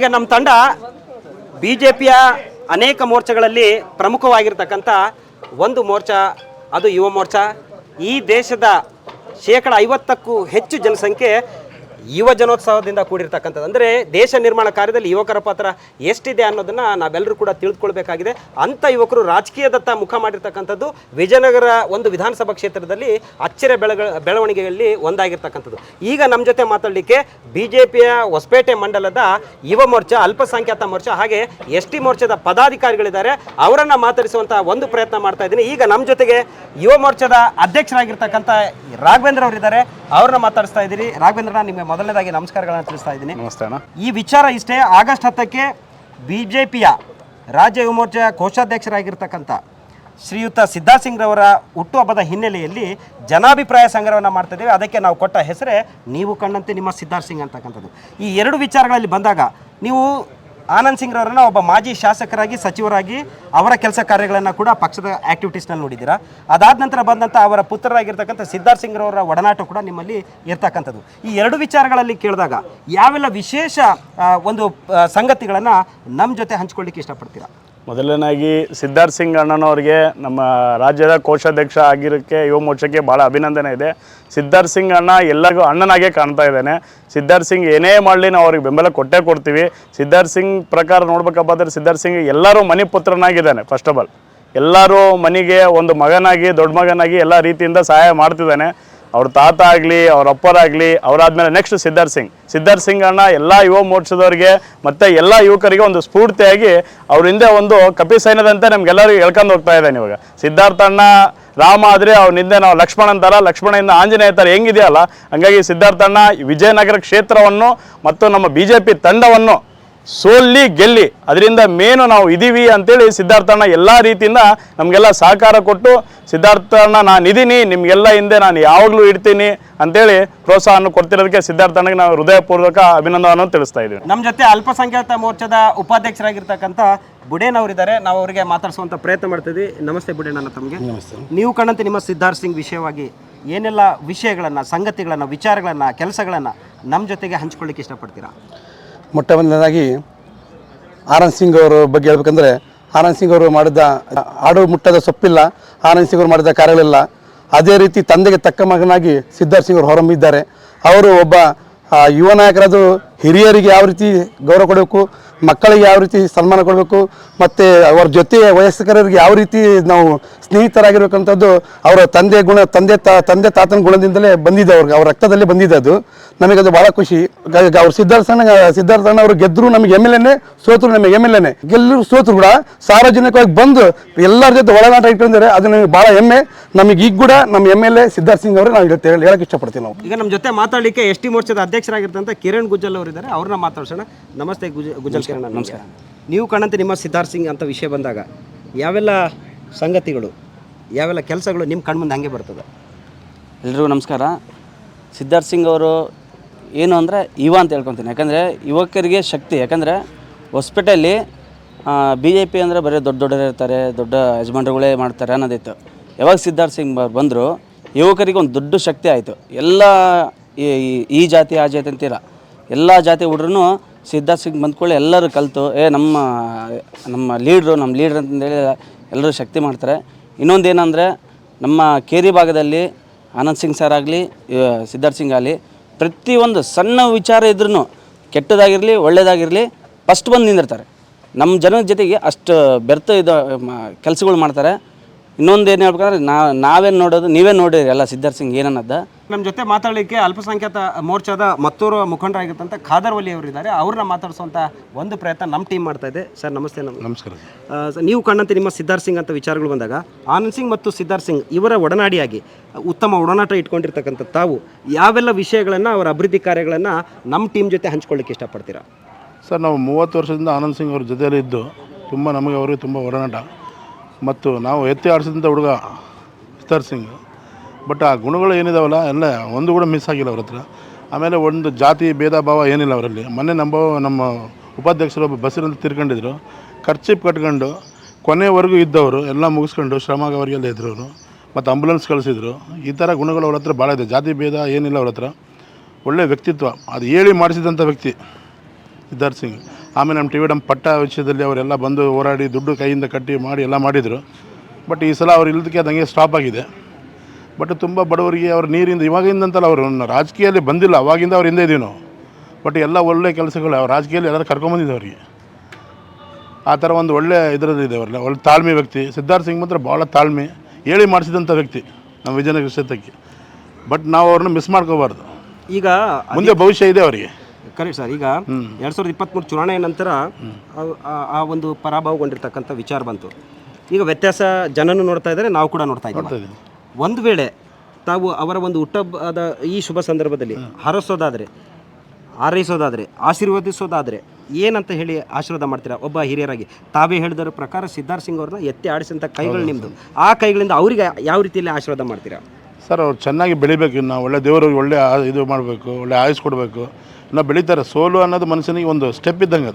ಈಗ ನಮ್ಮ ತಂಡ ಬಿಜೆಪಿಯ ಅನೇಕ ಮೋರ್ಚಾಗಳಲ್ಲಿ ಪ್ರಮುಖವಾಗಿರ್ತಕ್ಕಂಥ ಒಂದು ಮೋರ್ಚಾ, ಅದು ಯುವ ಮೋರ್ಚಾ. ಈ ದೇಶದ 50%ಕ್ಕೂ ಹೆಚ್ಚು ಜನಸಂಖ್ಯೆ ಯುವ ಜನೋತ್ಸವದಿಂದ ಕೂಡಿರ್ತಕ್ಕಂಥದ್ದು. ಅಂದರೆ ದೇಶ ನಿರ್ಮಾಣ ಕಾರ್ಯದಲ್ಲಿ ಯುವಕರ ಪಾತ್ರ ಎಷ್ಟಿದೆ ಅನ್ನೋದನ್ನು ನಾವೆಲ್ಲರೂ ಕೂಡ ತಿಳಿದುಕೊಳ್ಬೇಕಾಗಿದೆ. ಅಂಥ ಯುವಕರು ರಾಜಕೀಯದತ್ತ ಮುಖ ಮಾಡಿರ್ತಕ್ಕಂಥದ್ದು ವಿಜಯನಗರ ಒಂದು ವಿಧಾನಸಭಾ ಕ್ಷೇತ್ರದಲ್ಲಿ ಅಚ್ಚರಿಯ ಬೆಳವಣಿಗೆಯಲ್ಲಿ ಒಂದಾಗಿರ್ತಕ್ಕಂಥದ್ದು. ಈಗ ನಮ್ಮ ಜೊತೆ ಮಾತಾಡಲಿಕ್ಕೆ BJPಯ ಹೊಸಪೇಟೆ ಮಂಡಲದ ಯುವ ಮೋರ್ಚಾ, ಅಲ್ಪಸಂಖ್ಯಾತ ಮೋರ್ಚಾ ಹಾಗೆ ST ಮೋರ್ಚಾದ ಪದಾಧಿಕಾರಿಗಳಿದ್ದಾರೆ. ಅವರನ್ನು ಮಾತಾಡಿಸುವಂಥ ಒಂದು ಪ್ರಯತ್ನ ಮಾಡ್ತಾ ಇದ್ದೀನಿ. ಈಗ ನಮ್ಮ ಜೊತೆಗೆ ಯುವ ಮೋರ್ಚಾದ ಅಧ್ಯಕ್ಷರಾಗಿರ್ತಕ್ಕಂಥ ರಾಘವೇಂದ್ರ ಅವರಿದ್ದಾರೆ. ಅವ್ರನ್ನ ಮಾತಾಡಿಸ್ತಾ ಇದ್ದೀರಿ. ರಾಘವೇಂದ್ರ, ನಿಮಗೆ ಮೊದಲನೇದಾಗಿ ನಮಸ್ಕಾರಗಳನ್ನು ತಿಳಿಸ್ತಾ ಇದ್ದೀನಿ. ನಮಸ್ತೆ ಅಣ್ಣ. ಈ ವಿಚಾರ ಇಷ್ಟೇ, ಆಗಸ್ಟ್ 10ಕ್ಕೆ BJPಯ ರಾಜ್ಯ ಯುವ ಮೋರ್ಚಾ ಕೋಶಾಧ್ಯಕ್ಷರಾಗಿರ್ತಕ್ಕಂಥ ಶ್ರೀಯುತ ಸಿದ್ಧಾರ್ಥ್ ಸಿಂಗ್ ರವರ ಹುಟ್ಟುಹಬ್ಬದ ಹಿನ್ನೆಲೆಯಲ್ಲಿ ಜನಾಭಿಪ್ರಾಯ ಸಂಗ್ರಹವನ್ನು ಮಾಡ್ತಾ ಇದ್ದೇವೆ. ಅದಕ್ಕೆ ನಾವು ಕೊಟ್ಟ ಹೆಸರೇ ನೀವು ಕಂಡಂತೆ ನಿಮ್ಮ ಸಿದ್ಧಾರ್ಥ್ ಸಿಂಗ್ ಅಂತಕ್ಕಂಥದ್ದು. ಈ ಎರಡು ವಿಚಾರಗಳಲ್ಲಿ ಬಂದಾಗ ನೀವು ಆನಂದ್ ಸಿಂಗ್ ರವರನ್ನ ಒಬ್ಬ ಮಾಜಿ ಶಾಸಕರಾಗಿ, ಸಚಿವರಾಗಿ ಅವರ ಕೆಲಸ ಕಾರ್ಯಗಳನ್ನು ಕೂಡ ಪಕ್ಷದ ಆಕ್ಟಿವಿಟೀಸ್ನಲ್ಲಿ ನೋಡಿದ್ದೀರಾ. ಅದಾದ ನಂತರ ಬಂದಂಥ ಅವರ ಪುತ್ರರಾಗಿರ್ತಕ್ಕಂಥ ಸಿದ್ಧಾರ್ಥ್ ಸಿಂಗ್ ರವರ ಒಡನಾಟ ಕೂಡ ನಿಮ್ಮಲ್ಲಿ ಇರ್ತಕ್ಕಂಥದ್ದು. ಈ ಎರಡು ವಿಚಾರಗಳಲ್ಲಿ ಕೇಳಿದಾಗ ಯಾವೆಲ್ಲ ವಿಶೇಷ ಒಂದು ಸಂಗತಿಗಳನ್ನು ನಮ್ಮ ಜೊತೆ ಹಂಚ್ಕೊಳ್ಳಿಕ್ಕೆ ಇಷ್ಟಪಡ್ತೀರಾ? ಮೊದಲನೇದಾಗಿ ಸಿದ್ಧಾರ್ಥ್ ಸಿಂಗ್ ಅಣ್ಣನವ್ರಿಗೆ ನಮ್ಮ ರಾಜ್ಯದ ಕೋಶಾಧ್ಯಕ್ಷ ಆಗಿರೋಕ್ಕೆ ಯುವ ಮೋರ್ಚಾಕ್ಕೆ ಭಾಳ ಅಭಿನಂದನೆ ಇದೆ. ಸಿದ್ಧಾರ್ಥ್ ಸಿಂಗ್ ಅಣ್ಣ ಎಲ್ಲರಿಗೂ ಅಣ್ಣನಾಗೆ ಕಾಣ್ತಾ ಇದ್ದಾನೆ. ಸಿದ್ಧಾರ್ಥ್ ಸಿಂಗ್ ಏನೇ ಮಾಡಲಿ ನಾವು ಅವ್ರಿಗೆ ಬೆಂಬಲ ಕೊಟ್ಟೇ ಕೊಡ್ತೀವಿ. ಸಿದ್ಧಾರ್ಥ್ ಸಿಂಗ್ ಪ್ರಕಾರ ನೋಡ್ಬೇಕಪ್ಪ ಅಂದರೆ ಸಿದ್ಧಾರ್ಥ್ ಸಿಂಗ್ ಎಲ್ಲರೂ ಮನೆ ಪುತ್ರನಾಗಿದ್ದಾನೆ. ಫಸ್ಟ್ ಆಫ್ ಆಲ್ ಎಲ್ಲರೂ ಮನೆಗೆ ಒಂದು ಮಗನಾಗಿ, ದೊಡ್ಡ ಮಗನಾಗಿ ಎಲ್ಲ ರೀತಿಯಿಂದ ಸಹಾಯ ಮಾಡ್ತಿದ್ದಾನೆ. ಅವ್ರ ತಾತ ಆಗಲಿ, ಅವ್ರ ಅಪ್ಪರಾಗಲಿ, ಅವರಾದ್ಮೇಲೆ ನೆಕ್ಸ್ಟ್ ಸಿದ್ಧಾರ್ಥ್ ಸಿಂಗ್ ಅಣ್ಣ ಎಲ್ಲ ಯುವ ಮೋರ್ಚಾದವ್ರಿಗೆ ಮತ್ತು ಎಲ್ಲ ಯುವಕರಿಗೆ ಒಂದು ಸ್ಫೂರ್ತಿಯಾಗಿ ಅವ್ರ ಹಿಂದೆ ಒಂದು ಕಪಿ ಸೈನ್ಯದಂತೆ ನಮ್ಗೆಲ್ಲರಿಗೂ ಹೇಳ್ಕೊಂಡು ಹೋಗ್ತಾ ಇದ್ದಾನೆ. ಇವಾಗ ಸಿದ್ಧಾರ್ಥ ಅಣ್ಣ ರಾಮ ಆದರೆ ಅವ್ರ ಹಿಂದೆ ನಾವು ಲಕ್ಷ್ಮಣ ಅಂತಾರ, ಲಕ್ಷ್ಮಣದಿಂದ ಆಂಜನೇಯ ಥರ ಹೆಂಗಿದೆಯಲ್ಲ, ಹಂಗಾಗಿ ಸಿದ್ಧಾರ್ಥ ಅಣ್ಣ ವಿಜಯನಗರ ಕ್ಷೇತ್ರವನ್ನು ಮತ್ತು ನಮ್ಮ BJP ತಂಡವನ್ನು ಸೋಲ್ಲಿ ಗೆಲ್ಲಿ ಅದರಿಂದ ಮೇನು ನಾವು ಇದ್ದೀವಿ ಅಂತೇಳಿ ಸಿದ್ಧಾರ್ಥಣ್ಣ ಎಲ್ಲ ರೀತಿಯಿಂದ ನಮಗೆಲ್ಲ ಸಹಕಾರ ಕೊಟ್ಟು, ಸಿದ್ಧಾರ್ಥಣ್ಣ ನಾನು ಇದ್ದೀನಿ, ನಿಮಗೆಲ್ಲ ಹಿಂದೆ ನಾನು ಯಾವಾಗಲೂ ಇಡ್ತೀನಿ ಅಂತೇಳಿ ಪ್ರೋತ್ಸಾಹವನ್ನು ಕೊಡ್ತಿರೋದಕ್ಕೆ ಸಿದ್ಧಾರ್ಥಣ್ಣಗೆ ನಾವು ಹೃದಯಪೂರ್ವಕ ಅಭಿನಂದನೆಯನ್ನು ತಿಳಿಸ್ತಾ ಇದ್ದೀವಿ. ನಮ್ಮ ಜೊತೆ ಅಲ್ಪಸಂಖ್ಯಾತ ಮೋರ್ಚಾದ ಉಪಾಧ್ಯಕ್ಷರಾಗಿರ್ತಕ್ಕಂಥ ಬುಡೇನವರಿದ್ದಾರೆ. ನಾವು ಅವರಿಗೆ ಮಾತಾಡಿಸುವಂಥ ಪ್ರಯತ್ನ ಮಾಡ್ತಿದ್ವಿ. ನಮಸ್ತೆ ಬುಡೇನಣ್ಣ, ತಮಗೆ ನಮಸ್ತೆ. ನೀವು ಕಂಡಂತೆ ನಿಮ್ಮ ಸಿದ್ಧಾರ್ಥ್ ಸಿಂಗ್ ವಿಷಯವಾಗಿ ಏನೆಲ್ಲ ವಿಷಯಗಳನ್ನು, ಸಂಗತಿಗಳನ್ನು, ವಿಚಾರಗಳನ್ನು, ಕೆಲಸಗಳನ್ನು ನಮ್ಮ ಜೊತೆಗೆ ಹಂಚ್ಕೊಳ್ಳಿಕ್ಕೆ ಇಷ್ಟಪಡ್ತೀರಾ? ಮೊಟ್ಟ ಮೊದಲನೇದಾಗಿ ಆನಂದ್ ಸಿಂಗ್ ಅವರ ಬಗ್ಗೆ ಹೇಳ್ಬೇಕಂದ್ರೆ, ಆನಂದ್ ಸಿಂಗ್ ಅವರು ಮಾಡಿದ ಆಡು ಮುಟ್ಟದ ಸೊಪ್ಪಿಲ್ಲ, ಆನಂದ್ ಸಿಂಗ್ ಅವರು ಮಾಡಿದ ಕಾರ್ಯಗಳಿಲ್ಲ. ಅದೇ ರೀತಿ ತಂದೆಗೆ ತಕ್ಕ ಮಗನಾಗಿ ಸಿದ್ಧಾರ್ಥ್ ಸಿಂಗ್ ಅವರು ಹೊರಹೊಮ್ಮಿದ್ದಾರೆ. ಅವರು ಒಬ್ಬ ಯುವ ನಾಯಕರಾದ ಹಿರಿಯರಿಗೆ ಯಾವ ರೀತಿ ಗೌರವ ಕೊಡಬೇಕು, ಮಕ್ಕಳಿಗೆ ಯಾವ ರೀತಿ ಸನ್ಮಾನ ಕೊಡಬೇಕು, ಮತ್ತು ಅವರ ಜೊತೆ ವಯಸ್ಕರಿಗೆ ಯಾವ ರೀತಿ ನಾವು ಸ್ನೇಹಿತರಾಗಿರ್ಬೇಕಂಥದ್ದು ಅವರ ತಂದೆ ತಾತನ ಗುಣದಿಂದಲೇ ಬಂದಿದೆ. ಅವ್ರ ರಕ್ತದಲ್ಲಿ ಬಂದಿದೆ. ಅದು ನಮಗದು ಭಾಳ ಖುಷಿ. ಅವ್ರು ಸಿದ್ಧಾರ್ಥಣ್ಣ ಅವರು ಗೆದ್ದರು ನಮಗೆ MLA, ಸೋತರು ನಮಗೆ MLA. ಗೆಲ್ಲರು ಸೋತರು ಕೂಡ ಸಾರ್ವಜನಿಕವಾಗಿ ಬಂದು ಎಲ್ಲರ ಜೊತೆ ಒಳನಾಟ ಇಟ್ಕೊಂಡಿದ್ದಾರೆ. ಅದು ನಮಗೆ ಭಾಳ ಹೆಮ್ಮೆ. ನಮಗೆ ಈಗ ಕೂಡ ನಮ್ಮ MLA ಸಿದ್ಧಾರ್ಥ್ ಸಿಂಗ್ ಅವರು ನಾವು ಹೇಳಕ್ಕೆ ಇಷ್ಟಪಡ್ತೀವಿ. ನಾವು ಈಗ ನಮ್ಮ ಜೊತೆ ಮಾತಾಡಲಿಕ್ಕೆ ST ಮೋರ್ಚಾದ ಅಧ್ಯಕ್ಷರಾಗಿರ್ತಂಥ ಕಿರಣ್ ಗುಜ್ಜಲ್ ಅವರಿದ್ದಾರೆ. ಅವ್ರನ್ನ ಮಾತಾಡ್ಸೋಣ. ನಮಸ್ತೆ ಗುಜ್ಜಲ್ ಕಿರಣ್. ನಮಸ್ಕಾರ. ನೀವು ಕಾಣಂತೆ ನಿಮ್ಮ ಸಿದ್ಧಾರ್ಥ್ ಸಿಂಗ್ ಅಂತ ವಿಷಯ ಬಂದಾಗ ಯಾವೆಲ್ಲ ಸಂಗತಿಗಳು, ಯಾವೆಲ್ಲ ಕೆಲಸಗಳು ನಿಮ್ಮ ಕಣ್ಮುಂದೆ ಹಂಗೆ ಬರ್ತದೆ? ಎಲ್ರಿಗೂ ನಮಸ್ಕಾರ. ಸಿದ್ಧಾರ್ಥ್ ಸಿಂಗ್ ಅವರು ಏನು ಅಂದರೆ ಯುವ ಅಂತ ಹೇಳ್ಕೊತೀನಿ. ಯಾಕಂದರೆ ಯುವಕರಿಗೆ ಶಕ್ತಿ. ಯಾಕಂದರೆ ಹೊಸಪೇಟೆಯಲ್ಲಿ BJP ಅಂದರೆ ಬರೀ ದೊಡ್ಡವರು ಇರ್ತಾರೆ, ದೊಡ್ಡ ಯಜಮಾನರುಗಳೇ ಮಾಡ್ತಾರೆ ಅನ್ನೋದಿತ್ತು. ಯಾವಾಗ ಸಿದ್ಧಾರ್ಥ್ ಸಿಂಗ್ ಬಂದರು ಯುವಕರಿಗೆ ಒಂದು ದೊಡ್ಡ ಶಕ್ತಿ ಆಯಿತು. ಎಲ್ಲ ಈ ಜಾತಿ ಆ ಜಾತಿ ಅಂತೀರ, ಎಲ್ಲ ಜಾತಿ ಹುಡ್ರೂ ಸಿದ್ಧಾರ್ಥ್ ಸಿಂಗ್ ಬಂದ್ಕೊಳ್ಳಿ ಎಲ್ಲರೂ ಕಲಿತು ನಮ್ಮ ಲೀಡ್ರು ಅಂತಂದೇಳಿ ಎಲ್ಲರೂ ಶಕ್ತಿ ಮಾಡ್ತಾರೆ. ಇನ್ನೊಂದು ಏನಂದರೆ ನಮ್ಮ ಕೇರಿ ಭಾಗದಲ್ಲಿ ಆನಂದ್ ಸಿಂಗ್ ಸರ್ ಆಗಲಿ, ಸಿದ್ಧಾರ್ಥ್ ಸಿಂಗ್ ಆಗಲಿ, ಪ್ರತಿಯೊಂದು ಸಣ್ಣ ವಿಚಾರ ಇದ್ರೂ ಕೆಟ್ಟದಾಗಿರಲಿ ಒಳ್ಳೆಯದಾಗಿರಲಿ ಫಸ್ಟ್ ಬಂದು ನಿಂದಿರ್ತಾರೆ. ನಮ್ಮ ಜನದ ಜೊತೆಗೆ ಅಷ್ಟು ಬೆರ್ತು ಕೆಲಸಗಳು ಮಾಡ್ತಾರೆ. ಇನ್ನೊಂದು ಏನು ಹೇಳ್ಬೇಕಂದ್ರೆ ನಾವೇನು ನೋಡೋದು ನೀವೇ ನೋಡಿರಿ ಎಲ್ಲ ಸಿದ್ಧಾರ್ಥ್ ಸಿಂಗ್ ಏನನ್ನದ. ನಮ್ಮ ಜೊತೆ ಮಾತಾಡಲಿಕ್ಕೆ ಅಲ್ಪಸಂಖ್ಯಾತ ಮೋರ್ಚಾದ ಮತ್ತೂರು ಮುಖಂಡರಾಗಿರ್ತಂಥ ಖಾದರ್ ವಲಿ ಅವರಿದ್ದಾರೆ. ಅವ್ರನ್ನ ಮಾತಾಡಿಸುವಂಥ ಒಂದು ಪ್ರಯತ್ನ ನಮ್ಮ ಟೀಮ್ ಮಾಡ್ತಾ ಇದೆ. ಸರ್ ನಮಸ್ತೆ. ನಮಸ್ಕಾರ. ನೀವು ಕಂಡಂತೆ ನಿಮ್ಮ ಸಿದ್ಧಾರ್ಥ್ ಸಿಂಗ್ ಅಂತ ವಿಚಾರಗಳು ಬಂದಾಗ ಆನಂದ್ ಸಿಂಗ್ ಮತ್ತು ಸಿದ್ಧಾರ್ಥ್ ಸಿಂಗ್ ಇವರ ಒಡನಾಡಿಯಾಗಿ ಉತ್ತಮ ಒಡನಾಟ ಇಟ್ಕೊಂಡಿರ್ತಕ್ಕಂಥ ತಾವು ಯಾವೆಲ್ಲ ವಿಷಯಗಳನ್ನು, ಅವರ ಅಭಿವೃದ್ಧಿ ಕಾರ್ಯಗಳನ್ನು ನಮ್ಮ ಟೀಮ್ ಜೊತೆ ಹಂಚ್ಕೊಳ್ಳಿಕ್ಕೆ ಇಷ್ಟಪಡ್ತೀರಾ? ಸರ್, ನಾವು 30 ವರ್ಷದಿಂದ ಆನಂದ್ ಸಿಂಗ್ ಅವ್ರ ಜೊತೆಯಲ್ಲಿ ಇದ್ದು ನಮಗೆ ಅವ್ರಿಗೆ ತುಂಬ ಒಡನಾಟ ಮತ್ತು ನಾವು ಎತ್ತಿ ಆಡಿಸಿದಂಥ ಹುಡುಗ ಸಿದ್ಧಾರ್ಥ್ ಸಿಂಗ್. ಬಟ್ ಆ ಗುಣಗಳು ಏನಿದಾವಲ್ಲ ಎಲ್ಲ ಒಂದು ಕೂಡ ಮಿಸ್ ಆಗಿಲ್ಲ ಅವ್ರ ಹತ್ರ. ಆಮೇಲೆ ಒಂದು ಜಾತಿ ಭೇದ ಭಾವ ಏನಿಲ್ಲ ಅವರಲ್ಲಿ. ಮೊನ್ನೆ ನಮ್ಮ ಉಪಾಧ್ಯಕ್ಷರು ಒಬ್ಬ ಬಸ್ಸಿನಲ್ಲಿ ತಿರ್ಕೊಂಡಿದ್ರು, ಖರ್ಚಿಪ್ ಕಟ್ಕೊಂಡು ಕೊನೆವರೆಗೂ ಇದ್ದವರು ಎಲ್ಲ ಮುಗಿಸ್ಕೊಂಡು ಶ್ರಮ ಅವರಿಗೆಲ್ಲ ಇದ್ರು ಅವರು. ಮತ್ತು ಆಂಬುಲೆನ್ಸ್ ಕಳಿಸಿದ್ರು. ಈ ಥರ ಗುಣಗಳು ಅವ್ರ ಹತ್ರ ಭಾಳ ಇದೆ. ಜಾತಿ ಭೇದ ಏನಿಲ್ಲ ಅವ್ರ ಹತ್ರ. ಒಳ್ಳೆಯ ವ್ಯಕ್ತಿತ್ವ, ಅದು ಹೇಳಿ ಮಾಡಿಸಿದಂಥ ವ್ಯಕ್ತಿ ಸಿದ್ಧಾರ್ಥ್ ಸಿಂಗ್. ಆಮೇಲೆ ನಮ್ಮ ಟಿ.ವಿ.ಡಂ ಪಟ್ಟ ವಿಷಯದಲ್ಲಿ ಅವರೆಲ್ಲ ಬಂದು ಹೋರಾಡಿ ದುಡ್ಡು ಕೈಯಿಂದ ಕಟ್ಟಿ ಮಾಡಿ ಎಲ್ಲ ಮಾಡಿದರು. ಬಟ್ ಈ ಸಲ ಅವ್ರು ಇಲ್ಲದಕ್ಕೆ ಅದು ಹಂಗೆ ಸ್ಟಾಪ್ ಆಗಿದೆ. ಬಟ್ ತುಂಬ ಬಡವರಿಗೆ ಅವ್ರ ನೀರಿಂದ ಇವಾಗಿಂದಂತಲ್ಲ, ಅವರು ರಾಜಕೀಯದಲ್ಲಿ ಬಂದಿಲ್ಲ, ಅವಾಗಿಂದ ಅವ್ರು ಹಿಂದೆ ಇದ್ದೀವಿ ನಾವು. ಬಟ್ ಎಲ್ಲ ಒಳ್ಳೆ ಕೆಲಸಗಳು ಅವ್ರು ರಾಜಕೀಯದಲ್ಲಿ ಎಲ್ಲರೂ ಕರ್ಕೊಂಬಂದಿದ್ದು ಅವರಿಗೆ. ಆ ಥರ ಒಂದು ಒಳ್ಳೆ ಇದರಲ್ಲಿದೆ ಅವರೆಲ್ಲ, ಒಳ್ಳೆ ತಾಳ್ಮೆ ವ್ಯಕ್ತಿ. ಸಿದ್ಧಾರ್ಥ ಸಿಂಗ್ ಮಾತ್ರ ಭಾಳ ತಾಳ್ಮೆ, ಹೇಳಿ ಮಾಡಿಸಿದಂಥ ವ್ಯಕ್ತಿ ನಮ್ಮ ವಿಜಯನಗರ ಕ್ಷೇತ್ರಕ್ಕೆ. ಬಟ್ ನಾವು ಅವ್ರನ್ನ ಮಿಸ್ ಮಾಡ್ಕೋಬಾರ್ದು, ಈಗ ಮುಂದೆ ಭವಿಷ್ಯ ಇದೆ ಅವರಿಗೆ. Correct sir. ಈಗ 2023 ಚುನಾವಣೆಯ ನಂತರ ಆ ಒಂದು ಪರಾಭವಗೊಂಡಿರ್ತಕ್ಕಂಥ ವಿಚಾರ ಬಂತು. ಈಗ ವ್ಯತ್ಯಾಸ ಜನನು ನೋಡ್ತಾ ಇದ್ದಾರೆ, ನಾವು ಕೂಡ ನೋಡ್ತಾ ಇದ್ದೀವಿ. ಒಂದು ವೇಳೆ ತಾವು ಅವರ ಒಂದು ಹುಟ್ಟಹಬ್ಬದ ಈ ಶುಭ ಸಂದರ್ಭದಲ್ಲಿ ಹಾರೈಸೋದಾದರೆ ಆಶೀರ್ವದಿಸೋದಾದರೆ ಏನಂತ ಹೇಳಿ ಆಶೀರ್ವಾದ ಮಾಡ್ತೀರಾ ಒಬ್ಬ ಹಿರಿಯರಾಗಿ? ತಾವೇ ಹೇಳಿದರ ಪ್ರಕಾರ ಸಿದ್ಧಾರ್ಥ ಸಿಂಗ್ ಅವ್ರನ್ನ ಎತ್ತಿ ಆಡಿಸಿದಂಥ ಕೈಗಳು ನಿಮ್ಮದು. ಆ ಕೈಗಳಿಂದ ಅವರಿಗೆ ಯಾವ ರೀತಿಯಲ್ಲಿ ಆಶೀರ್ವಾದ ಮಾಡ್ತೀರಾ? ಸರ್, ಅವ್ರು ಚೆನ್ನಾಗಿ ಬೆಳಿಬೇಕು, ಇನ್ನು ಒಳ್ಳೆ ದೇವರಿಗೆ ಒಳ್ಳೆ ಇದು ಮಾಡಬೇಕು, ಒಳ್ಳೆ ಆಯುಸ್ ಕೊಡಬೇಕು. ಇನ್ನು ಬೆಳೀತಾರೆ. ಸೋಲು ಅನ್ನೋದು ಮನುಷ್ಯನಿಗೆ ಒಂದು ಸ್ಟೆಪ್ ಇದ್ದಂಗೆ,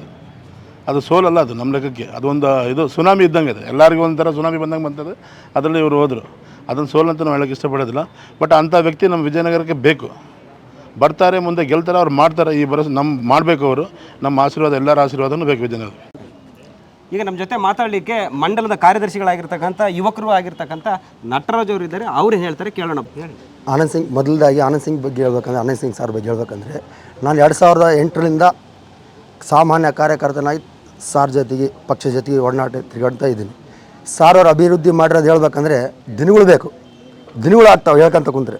ಅದು ಸೋಲಲ್ಲ, ಅದು ನಮ್ಮ ಲೆಕ್ಕಕ್ಕೆ ಅದೊಂದು ಇದು ಸುನಾಮಿ ಇದ್ದಂಗೆ. ಅದು ಎಲ್ಲರಿಗೂ ಒಂಥರ ಸುನಾಮಿ ಬಂದಂಗೆ ಬಂತದ್ದು, ಅದರಲ್ಲಿ ಇವರು ಹೋದರು. ಅದನ್ನು ಸೋಲು ಅಂತ ನಾವು ಹೇಳೋಕ್ಕೆ ಇಷ್ಟಪಡೋದಿಲ್ಲ. ಬಟ್ ಅಂಥ ವ್ಯಕ್ತಿ ನಮ್ಮ ವಿಜಯನಗರಕ್ಕೆ ಬೇಕು. ಬರ್ತಾರೆ, ಮುಂದೆ ಗೆಲ್ತಾರೆ, ಅವ್ರು ಮಾಡ್ತಾರೆ. ಈ ಭರವಸೆ ನಮ್ಮ ಮಾಡಬೇಕು. ಅವರು ನಮ್ಮ ಆಶೀರ್ವಾದ, ಎಲ್ಲರ ಆಶೀರ್ವಾದನೂ ಬೇಕು ವಿಜಯನಗರ. ಈಗ ನಮ್ಮ ಜೊತೆ ಮಾತಾಡಲಿಕ್ಕೆ ಮಂಡಲದ ಕಾರ್ಯದರ್ಶಿಗಳಾಗಿರ್ತಕ್ಕಂಥ ಯುವಕರು ಆಗಿರ್ತಕ್ಕಂಥ ನಟರಾಜ್ ಅವರು ಇದ್ದಾರೆ. ಅವ್ರು ಹೇಳ್ತಾರೆ, ಕೇಳೋಣ. ಹೇಳಿ. ಆನಂದ್ ಸಿಂಗ್, ಮೊದಲದಾಗಿ ಆನಂದ್ ಸಿಂಗ್ ಬಗ್ಗೆ ಹೇಳ್ಬೇಕಂದ್ರೆ, ಆನಂದ್ ಸಿಂಗ್ ಸರ್ ಬಗ್ಗೆ ಹೇಳ್ಬೇಕಂದ್ರೆ, ನಾನು 2008ರಿಂದ ಸಾಮಾನ್ಯ ಕಾರ್ಯಕರ್ತನಾಗಿ ಸಾರ್ ಜೊತೆಗೆ ಪಕ್ಷ ಜೊತೆಗೆ ಒಡನಾಟ ತಿರುಗಾಡ್ತಾ ಇದ್ದೀನಿ. ಸಾರ್ ಅವ್ರ ಅಭಿವೃದ್ಧಿ ಮಾಡಿರೋದು ಹೇಳ್ಬೇಕಂದ್ರೆ ದಿನಗಳು ಬೇಕು, ದಿನಗಳು ಆಗ್ತಾವೆ ಹೇಳ್ಕೊಂತ ಕುಂತ್ರೆ.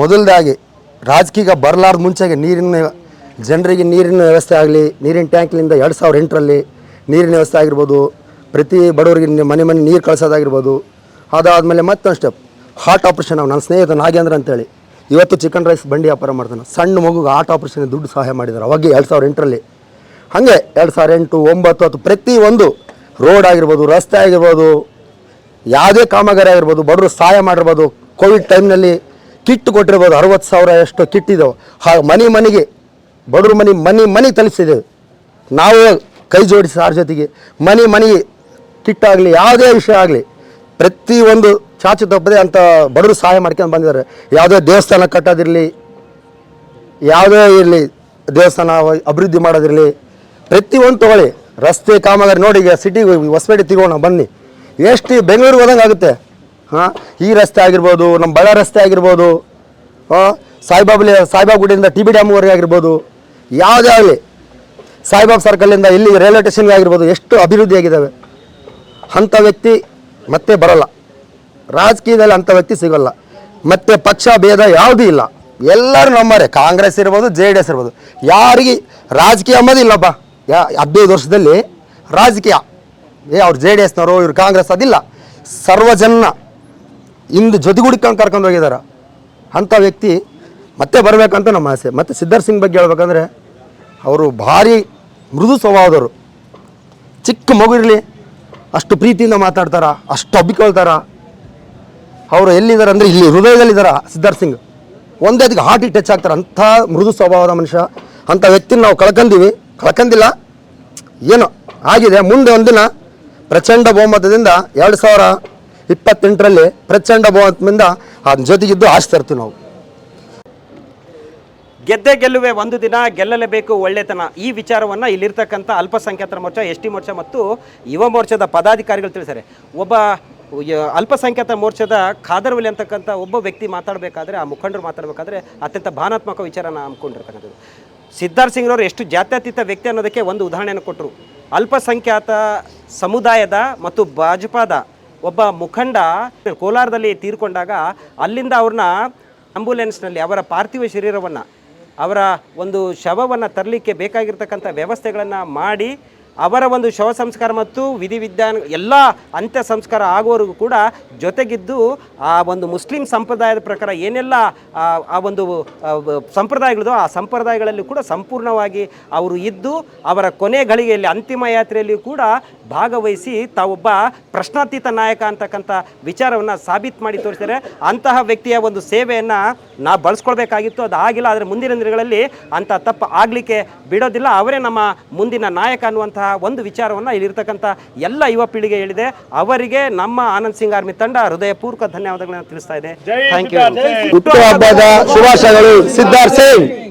ಮೊದಲದಾಗಿ ರಾಜಕೀಯ ಬರಲಾರ್ದ ಮುಂಚೆಗೆ ಜನರಿಗೆ ನೀರಿನ ವ್ಯವಸ್ಥೆ ಆಗಲಿ, ನೀರಿನ ಟ್ಯಾಂಕ್ಲಿಂದ 2008ರಲ್ಲಿ ನೀರಿನ ವ್ಯವಸ್ಥೆ ಆಗಿರ್ಬೋದು, ಪ್ರತಿ ಬಡವರಿಗೆ ಮನೆ ನೀರು ಕಳಿಸೋದಾಗಿರ್ಬೋದು. ಅದಾದಮೇಲೆ ಮತ್ತೊಂದು ಸ್ಟೆಪ್, ಹಾರ್ಟ್ ಆಪ್ರೇಷನ್. ನನ್ನ ಸ್ನೇಹಿತ ನಾಗೇಂದ್ರ ಅಂತೇಳಿ ಇವತ್ತು ಚಿಕನ್ ರೈಸ್ ಬಂಡಿ ವ್ಯಾಪಾರ ಮಾಡ್ತಾನೆ. ಸಣ್ಣ ಮಗುಗೆ ಹಾರ್ಟ್ ಆಪ್ರೇಷನ್ ದುಡ್ಡು ಸಹಾಯ ಮಾಡಿದ್ದಾರೆ ಅವಾಗ 2008ರಲ್ಲಿ. ಹಾಗೆ 2008, 2009, 10 ಪ್ರತಿಯೊಂದು ರೋಡ್ ಆಗಿರ್ಬೋದು, ರಸ್ತೆ ಆಗಿರ್ಬೋದು, ಯಾವುದೇ ಕಾಮಗಾರಿ ಆಗಿರ್ಬೋದು, ಬಡವರು ಸಹಾಯ ಮಾಡಿರ್ಬೋದು. ಕೋವಿಡ್ ಟೈಮ್ನಲ್ಲಿ ಕಿಟ್ ಕೊಟ್ಟಿರ್ಬೋದು, 60,000 ಎಷ್ಟು ಕಿಟ್ ಇದಾವೆ. ಹಾಗೆ ಮನೆಗೆ ಬಡವ್ರ ಮನೆ ತಲುಪಿಸಿದ್ದೇವೆ ನಾವು. ಕೈ ಜೋಡಿಸಿ ಸಾರ್ ಜೊತೆಗೆ ಮನೆಗೆ ಕಿಟ್ ಆಗಲಿ, ಯಾವುದೇ ವಿಷಯ ಆಗಲಿ, ಪ್ರತಿಯೊಂದು ಚಾಚು ತಪ್ಪದೆ ಅಂತ ಬಡವರು ಸಹಾಯ ಮಾಡ್ಕೊಂಡು ಬಂದಿದ್ದಾರೆ. ಯಾವುದೇ ದೇವಸ್ಥಾನ ಕಟ್ಟೋದಿರಲಿ, ಯಾವುದೇ ಇರಲಿ, ದೇವಸ್ಥಾನ ಅಭಿವೃದ್ಧಿ ಮಾಡೋದಿರಲಿ, ಪ್ರತಿಯೊಂದು ತೊಗೊಳ್ಳಿ. ರಸ್ತೆ ಕಾಮಗಾರಿ ನೋಡಿ, ಈಗ ಸಿಟಿಗೆ ಹೊಸಪೇಟೆ ತಿಗೋಣ ಬನ್ನಿ, ಎಷ್ಟು ಬೆಂಗಳೂರಿಗೆ ಹೋದಂಗೆ ಆಗುತ್ತೆ. ಈ ರಸ್ತೆ ಆಗಿರ್ಬೋದು, ನಮ್ಮ ಬಳ್ಳಾರಿ ರಸ್ತೆ ಆಗಿರ್ಬೋದು, ಸಾಯಿಬಾಬಾ ಗುಡಿಯಿಂದ ಟಿ.ಬಿ.ಡ್ಯಾಮ್ವರೆಗೆ ಆಗಿರ್ಬೋದು, ಯಾವುದೇ ಆಗಲಿ, ಸಾಯಿಬಾಬಾ ಸರ್ಕಲಿಂದ ಇಲ್ಲಿ ರೈಲ್ವೆ ಸ್ಟೇಷನ್ಗೆ ಆಗಿರ್ಬೋದು, ಎಷ್ಟು ಅಭಿವೃದ್ಧಿ ಆಗಿದ್ದಾವೆ. ಅಂಥ ವ್ಯಕ್ತಿ ಮತ್ತೆ ಬರೋಲ್ಲ ರಾಜಕೀಯದಲ್ಲಿ, ಅಂಥ ವ್ಯಕ್ತಿ ಸಿಗೋಲ್ಲ. ಮತ್ತು ಪಕ್ಷ ಭೇದ ಯಾವುದೂ ಇಲ್ಲ, ಎಲ್ಲರೂ ನಮ್ಮರೆ. ಕಾಂಗ್ರೆಸ್ ಇರ್ಬೋದು, JDS ಇರ್ಬೋದು, ಯಾರಿಗೆ ರಾಜಕೀಯ ಅಂಬೋದು ಇಲ್ಲಪ್ಪ. 15 ವರ್ಷದಲ್ಲಿ ರಾಜಕೀಯ ಅವ್ರು JDSನವರು, ಇವ್ರು ಕಾಂಗ್ರೆಸ್, ಅದಿಲ್ಲ. ಸರ್ವಜನ ಇಂದು ಜೊತೆಗೂಡಿಕೊಂಡು ಕರ್ಕೊಂಡು ಹೋಗಿದ್ದಾರೆ. ಅಂಥ ವ್ಯಕ್ತಿ ಮತ್ತೆ ಬರಬೇಕಂತ ನಮ್ಮ ಆಸೆ. ಮತ್ತು ಸಿದ್ಧಾರ್ಥ ಸಿಂಗ್ ಬಗ್ಗೆ ಹೇಳ್ಬೇಕಂದ್ರೆ, ಅವರು ಭಾರಿ ಮೃದು ಸ್ವಭಾವದವರು. ಚಿಕ್ಕ ಮಗು ಇರಲಿ ಅಷ್ಟು ಪ್ರೀತಿಯಿಂದ ಮಾತಾಡ್ತಾರ, ಅಷ್ಟು ಹಬ್ಬಿಕೊಳ್ತಾರ. ಅವರು ಎಲ್ಲಿದ್ದಾರೆ ಅಂದರೆ ಇಲ್ಲಿ ಹೃದಯದಲ್ಲಿದ್ದಾರೆ ಸಿದ್ಧಾರ್ಥ ಸಿಂಗ್. ಒಂದೇ ಅದಕ್ಕೆ ಹಾರ್ಟಿಗೆ ಟಚ್ ಆಗ್ತಾರೆ. ಅಂಥ ಮೃದು ಸ್ವಭಾವದ ಮನುಷ್ಯ. ಅಂಥ ವ್ಯಕ್ತಿನ ನಾವು ಕಳ್ಕೊಂಡಿಲ್ಲ, ಏನೋ ಆಗಿದೆ. ಮುಂದೆ ಒಂದಿನ ಪ್ರಚಂಡ ಬಹುಮತದಿಂದ 2028ರಲ್ಲಿ ಪ್ರಚಂಡ ಬಹುಮತದಿಂದ ಅದ್ರ ಜೊತೆಗಿದ್ದು ಆಸ್ತಿ ತರ್ತೀವಿ ನಾವು. ಗೆದ್ದೆ ಗೆಲ್ಲುವೆ ಒಂದು ದಿನ, ಗೆಲ್ಲಲೇಬೇಕು ಒಳ್ಳೆತನ. ಈ ವಿಚಾರವನ್ನು ಇಲ್ಲಿರ್ತಕ್ಕಂಥ ಅಲ್ಪಸಂಖ್ಯಾತರ ಮೋರ್ಚಾ, ST ಮೋರ್ಚಾ ಮತ್ತು ಯುವ ಮೋರ್ಚಾದ ಪದಾಧಿಕಾರಿಗಳು ತಿಳಿಸ್ತಾರೆ. ಒಬ್ಬ ಅಲ್ಪಸಂಖ್ಯಾತ ಮೋರ್ಚಾದ ಖಾದರ್ ವಲಿ ಅಂತಕ್ಕಂಥ ಒಬ್ಬ ವ್ಯಕ್ತಿ ಮಾತಾಡಬೇಕಾದ್ರೆ, ಆ ಮುಖಂಡರು ಮಾತಾಡಬೇಕಾದ್ರೆ ಅತ್ಯಂತ ಭಾವನಾತ್ಮಕ ವಿಚಾರನ ಹಮ್ಮಿಕೊಂಡಿರ್ತಕ್ಕಂಥದ್ದು. ಸಿದ್ಧಾರ್ಥ ಸಿಂಗ್ರವರು ಎಷ್ಟು ಜಾತ್ಯತೀತ ವ್ಯಕ್ತಿ ಅನ್ನೋದಕ್ಕೆ ಒಂದು ಉದಾಹರಣೆಯನ್ನು ಕೊಟ್ಟರು. ಅಲ್ಪಸಂಖ್ಯಾತ ಸಮುದಾಯದ ಮತ್ತು ಭಾಜಪಾದ ಒಬ್ಬ ಮುಖಂಡ ಕೋಲಾರದಲ್ಲಿ ತೀರ್ಕೊಂಡಾಗ ಅಲ್ಲಿಂದ ಅವ್ರನ್ನ ಆಂಬ್ಯುಲೆನ್ಸ್ನಲ್ಲಿ ಅವರ ಪಾರ್ಥಿವ ಶರೀರವನ್ನು, ಅವರ ಒಂದು ಶವವನ್ನು ತರಲಿಕ್ಕೆ ಬೇಕಾಗಿರ್ತಕ್ಕಂಥ ವ್ಯವಸ್ಥೆಗಳನ್ನು ಮಾಡಿ, ಅವರ ಒಂದು ಶವ ಸಂಸ್ಕಾರ ಮತ್ತು ವಿಧಿವಿಧಾನ ಎಲ್ಲ ಅಂತ್ಯ ಸಂಸ್ಕಾರ ಆಗುವವರೆಗೂ ಕೂಡ ಜೊತೆಗಿದ್ದು ಆ ಒಂದು ಮುಸ್ಲಿಂ ಸಂಪ್ರದಾಯದ ಪ್ರಕಾರ ಏನೆಲ್ಲ ಆ ಒಂದು ಸಂಪ್ರದಾಯಗಳಿದೋ ಆ ಸಂಪ್ರದಾಯಗಳಲ್ಲಿ ಕೂಡ ಸಂಪೂರ್ಣವಾಗಿ ಅವರು ಇದ್ದು, ಅವರ ಕೊನೆ ಗಳಿಗೆಯಲ್ಲಿ ಅಂತಿಮ ಯಾತ್ರೆಯಲ್ಲಿ ಕೂಡ ಭಾಗವಹಿಸಿ ತಾವೊಬ್ಬ ಪ್ರಶ್ನಾತೀತ ನಾಯಕ ಅಂತಕ್ಕಂಥ ವಿಚಾರವನ್ನು ಸಾಬೀತು ಮಾಡಿ ತೋರಿಸ್ತಾರೆ. ಅಂತಹ ವ್ಯಕ್ತಿಯ ಒಂದು ಸೇವೆಯನ್ನು ನಾವು ಬಳಸ್ಕೊಳ್ಬೇಕಾಗಿತ್ತು, ಅದು ಆಗಿಲ್ಲ. ಆದರೆ ಮುಂದಿನ ದಿನಗಳಲ್ಲಿ ಅಂಥ ತಪ್ಪು ಆಗಲಿಕ್ಕೆ ಬಿಡೋದಿಲ್ಲ. ಅವರೇ ನಮ್ಮ ಮುಂದಿನ ನಾಯಕ ಅನ್ನುವಂತಹ ಒಂದು ವಿಚಾರವನ್ನು ಇಲ್ಲಿರ್ತಕ್ಕಂಥ ಎಲ್ಲ ಯುವ ಪೀಳಿಗೆ ಹೇಳಿದೆ. ಅವರಿಗೆ ನಮ್ಮ ಆನಂದ್ ಸಿಂಗ್ ಆರ್ಮಿ ತಂಡ ಹೃದಯಪೂರ್ವಕ ಧನ್ಯವಾದಗಳನ್ನು ತಿಳಿಸ್ತಾ ಇದೆ. Thank you. ಹುಟ್ಟುಹಬ್ಬದ ಶುಭಾಶಯಗಳು ಸಿದ್ಧಾರ್ಥ ಸಿಂಗ್.